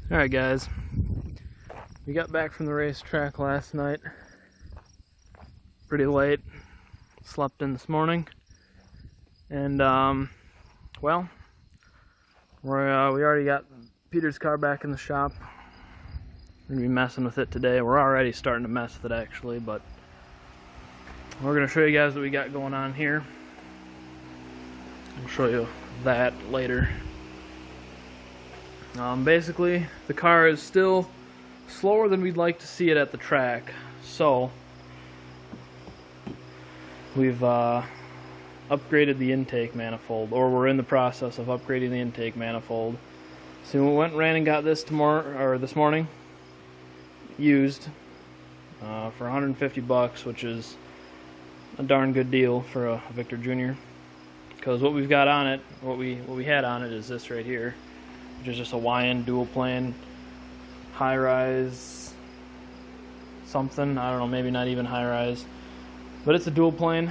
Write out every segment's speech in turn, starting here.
Alright guys, we got back from the racetrack last night pretty late, slept in this morning, and well, we already got Peter's car back in the shop. We're going to be messing with it today. We're already starting to mess with it actually, but we're going to show you guys what we got going on here. I'll show you that later. Basically, the car is still slower than we'd like to see it at the track, so we've upgraded the intake manifold, or we're in the process of upgrading the intake manifold. So we went and ran and got this this morning, used for 150 bucks, which is a darn good deal for a Victor Jr. Because what we've got on it, what we had on it is this right here, which is just a YN dual plane, high rise something, I don't know, maybe not even high rise, but it's a dual plane,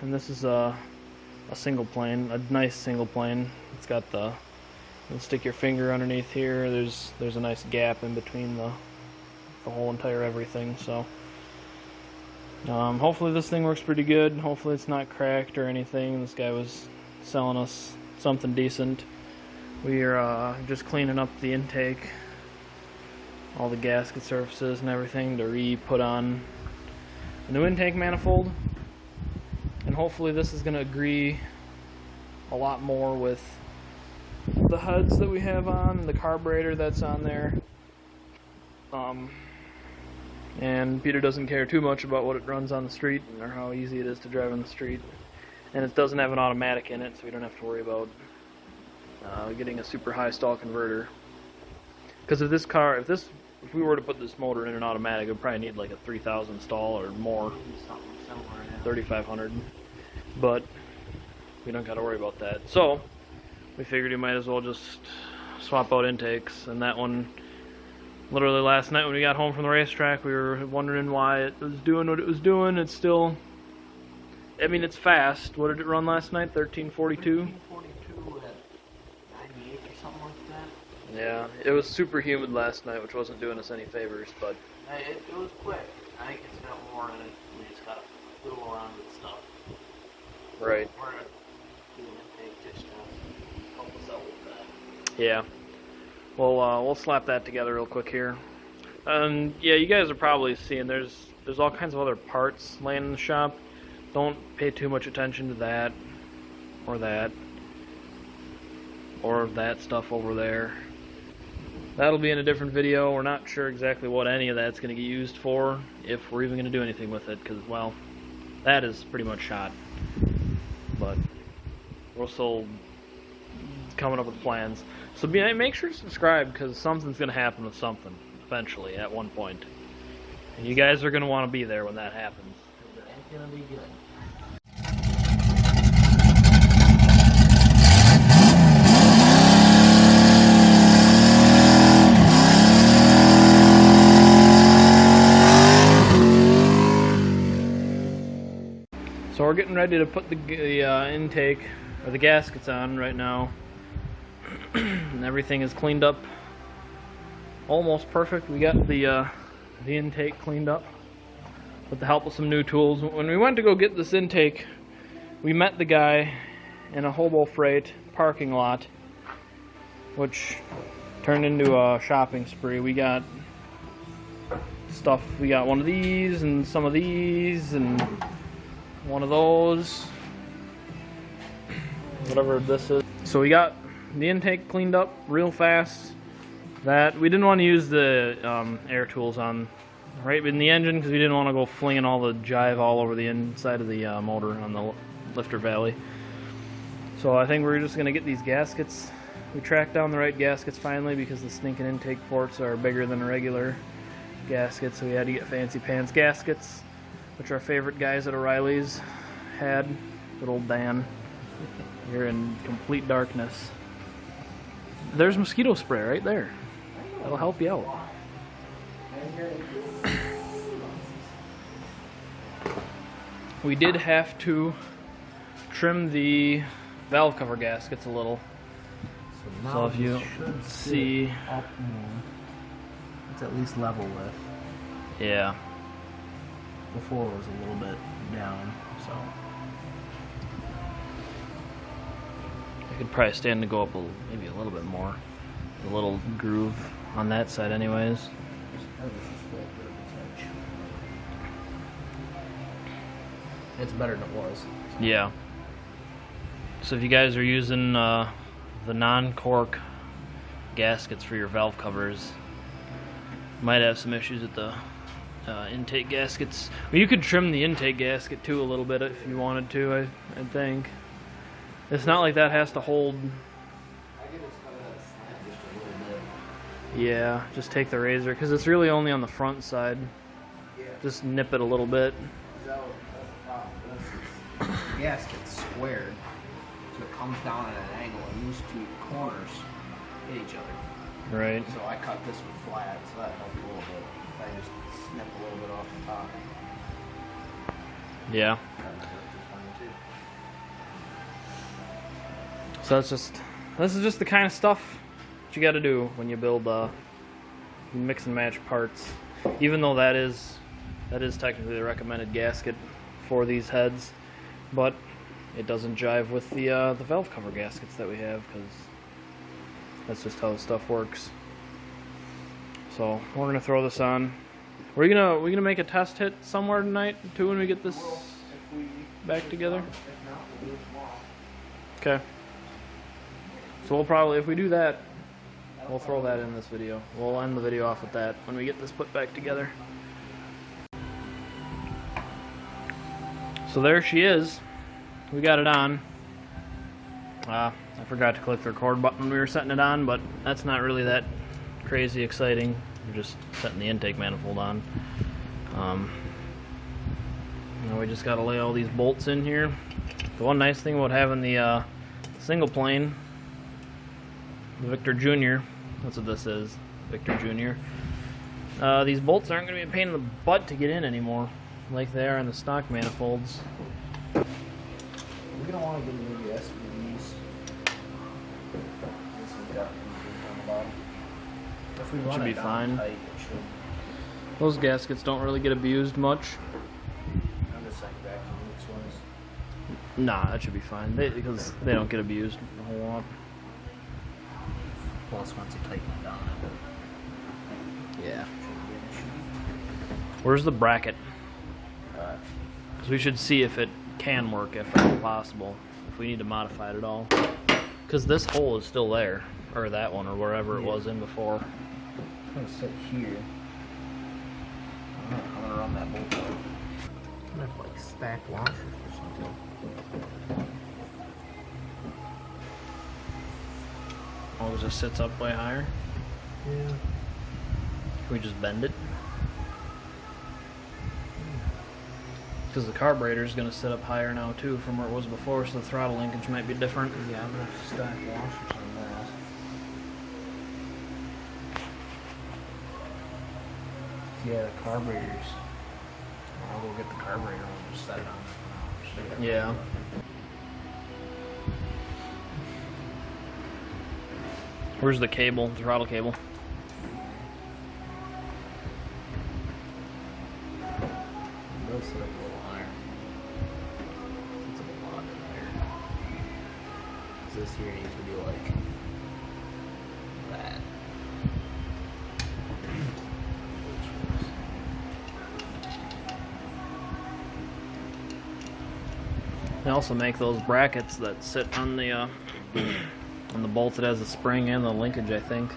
and this is a single plane, a nice single plane. It's got you'll stick your finger underneath here, there's a nice gap in between the whole entire everything, so hopefully this thing works pretty good. Hopefully it's not cracked or anything. This guy was selling us something decent. We are just cleaning up the intake, all the gasket surfaces and everything, to re-put on a new intake manifold. And hopefully this is going to agree a lot more with the heads that we have on, the carburetor that's on there. And Peter doesn't care too much about what it runs on the street or how easy it is to drive on the street. And it doesn't have an automatic in it, so we don't have to worry about getting a super high stall converter. Because if we were to put this motor in an automatic, it would probably need like a 3,000 stall or more, 3,500. But we don't got to worry about that. So we figured we might as well just swap out intakes. And that one, literally last night when we got home from the racetrack, we were wondering why it was doing what it was doing. It's still, I mean, it's fast. What did it run last night? 1342? 1342 at 98 or something like that. Yeah, it was super humid last night, which wasn't doing us any favors, but It was quick. I think it's got more in it. We just got to fiddle around with stuff. right. We're going to do an intake just to help us out with that. Yeah. Well, we'll slap that together real quick here. Yeah, you guys are probably seeing there's all kinds of other parts laying in the shop. Don't pay too much attention to that, or that stuff over there. That'll be in a different video. We're not sure exactly what any of that's going to get used for, if we're even going to do anything with it, because, well, that is pretty much shot. But we're still coming up with plans. So make sure to subscribe, because something's going to happen with something eventually at one point. And you guys are going to want to be there when that happens. It ain't going to be good. So we're getting ready to put the intake, or the gaskets on right now. And everything is cleaned up almost perfect. We got the intake cleaned up with the help of some new tools. When we went to go get this intake, we met the guy in a hobo freight parking lot, which turned into a shopping spree. We got stuff, we got one of these and some of these and one of those, whatever this is. So we got the intake cleaned up real fast. That we didn't want to use the air tools on right in the engine, because we didn't want to go flinging all the jive all over the inside of the motor on the lifter valley. So I think we're just going to get these gaskets. We tracked down the right gaskets finally, because the stinking intake ports are bigger than a regular gasket, so we had to get fancy pants gaskets, which our favorite guys at O'Reilly's had. Good old Dan. You're in complete darkness. There's mosquito spray right there. That'll help you out. We did have to trim the valve cover gaskets a little. now So if you this should see, sit up more. It's at least level with. yeah, Before it was a little bit down, so. I could probably stand to go up maybe a little bit more. A little groove on that side anyways. It's better than it was. Yeah. So if you guys are using the non-cork gaskets for your valve covers, might have some issues with the intake gaskets. Well, you could trim the intake gasket too a little bit if you wanted to, I think. It's not like that has to hold. I could just cut that slant just a little bit. Yeah, just take the razor, because it's really only on the front side. Yeah. Just nip it a little bit. That's the problem. The gasket's squared, so it comes down at an angle, and these two corners hit each other. Right. So I cut this one flat, so that helped a little bit. I just snip a little bit off the top. Yeah. That worked just fine too. So this is just the kind of stuff that you got to do when you build mix and match parts. Even though that is technically the recommended gasket for these heads, but it doesn't jive with the valve cover gaskets that we have, because that's just how this stuff works. So we're gonna throw this on. We gonna make a test hit somewhere tonight too when we get this back together. Okay. So we'll probably, if we do that, we'll throw that in this video. We'll end the video off with that when we get this put back together. So there she is. We got it on. I forgot to click the record button when we were setting it on, but that's not really that crazy exciting. We're just setting the intake manifold on. Now we just got to lay all these bolts in here. The one nice thing about having the single plane, the Victor Jr., that's what this is, Victor Jr. These bolts aren't going to be a pain in the butt to get in anymore, like they are in the stock manifolds. We're gonna want to get maybe SPDs. If we run Should it be down fine. tight, it should. Those gaskets don't really get abused much. I'm just saying back to Luke's ones. Nah, that should be fine, because they don't get abused a whole lot. Plus, once you tighten it down, Yeah. it shouldn't be an issue. Where's the bracket? Because we should see if it can work, if at all possible, if we need to modify it at all. Because this hole is still there, or that one, or wherever it was in before. I'm gonna sit here. I'm gonna run that bolt out. I'm gonna have like stack washers or something. Oh, it just sits up way higher? Yeah. Can we just bend it? Because the carburetor is going to sit up higher now too from where it was before, so the throttle linkage might be different. Yeah, I'm gonna stack washers on that. Yeah, the carburetors. I'll go get the carburetor and just set it on there. Yeah. Where's the cable, the throttle cable? It does sit up a little higher. It's a lot higher. This here needs to be like that. They also make those brackets that sit on the on the bolt that has the spring and the linkage, I think.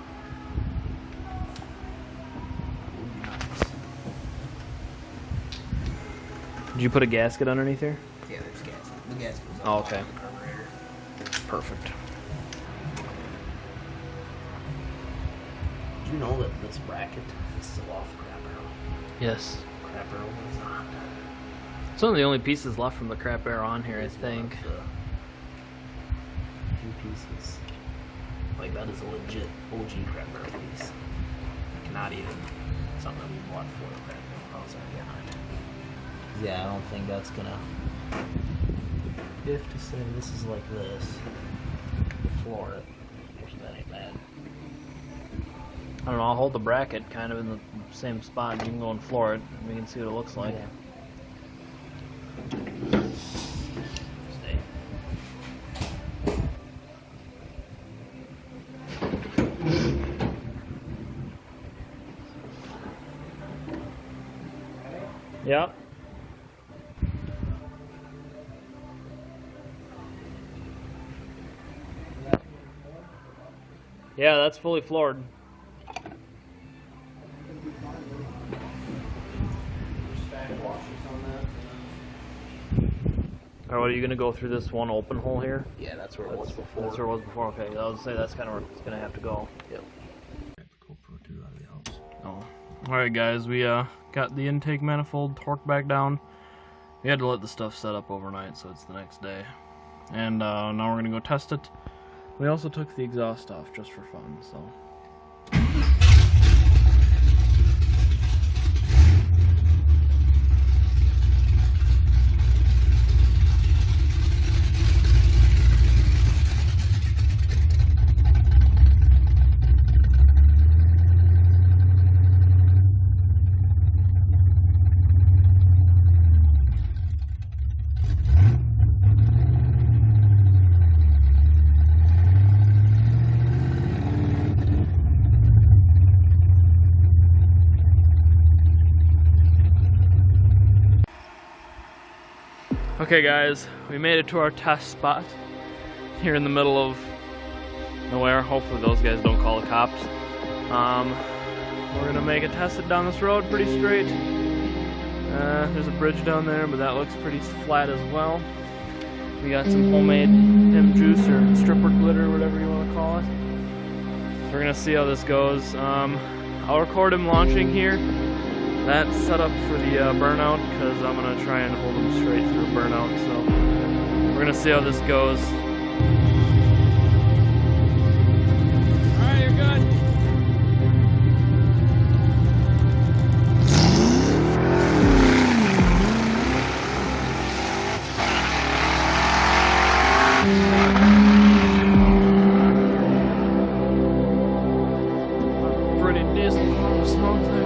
Did you put a gasket underneath here? Yeah, there's gas. The gas goes Oh, up okay. on the carburetor. Perfect. Did you know that this bracket is still off crap arrow? Yes. Crap arrow was on. It's one of the only pieces left from the crap air on here, I think. Two pieces. Like that is a legit OG crap arrow piece. Like not even something that we bought for the crap arrow. How's that behind? Yeah, I don't think that's gonna. You have to say this is like this. Floor it. Push that ain't bad. I don't know, I'll hold the bracket kind of in the same spot and you can go and floor it and we can see what it looks like. Yeah. Stay. Yep. Yeah, that's fully floored. Alright, what, are you going to go through this one open hole here? Yeah, that's where it was before. That's where it was before, okay. I was going to say that's kind of where it's going to have to go. Yep. GoPro 2 out of the house. Oh. Alright guys, we got the intake manifold torqued back down. We had to let the stuff set up overnight, so it's the next day. And now we're going to go test it. We also took the exhaust off just for fun, so... Okay guys, we made it to our test spot here in the middle of nowhere. Hopefully those guys don't call the cops. We're gonna make it test it down this road pretty straight. There's a bridge down there, but that looks pretty flat as well. We got some homemade hemp juice or stripper glitter, whatever you want to call it. So we're gonna see how this goes. I'll record him launching here. That's set up for the burnout because I'm going to try and hold them straight through a burnout, so we're going to see how this goes. Alright, you're good. Pretty decent amount of smoke there.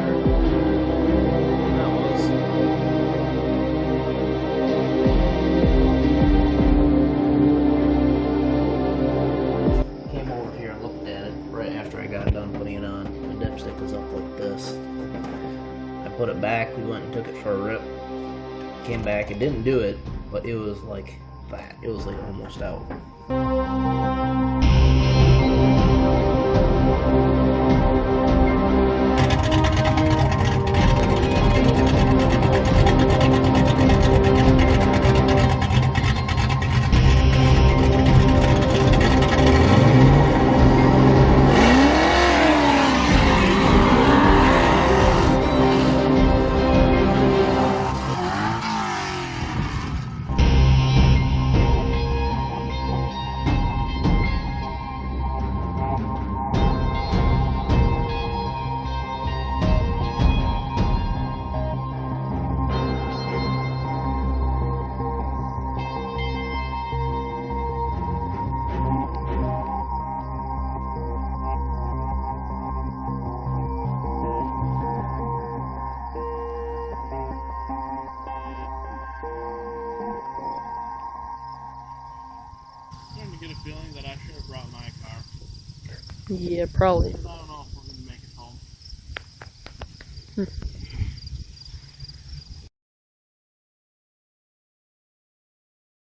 Put it back, we went and took it for a rip. Came back, it didn't do it, but it was like that. It was like almost out. Get a feeling that I should have brought my car. Yeah, probably. I don't know if we're going to make it home.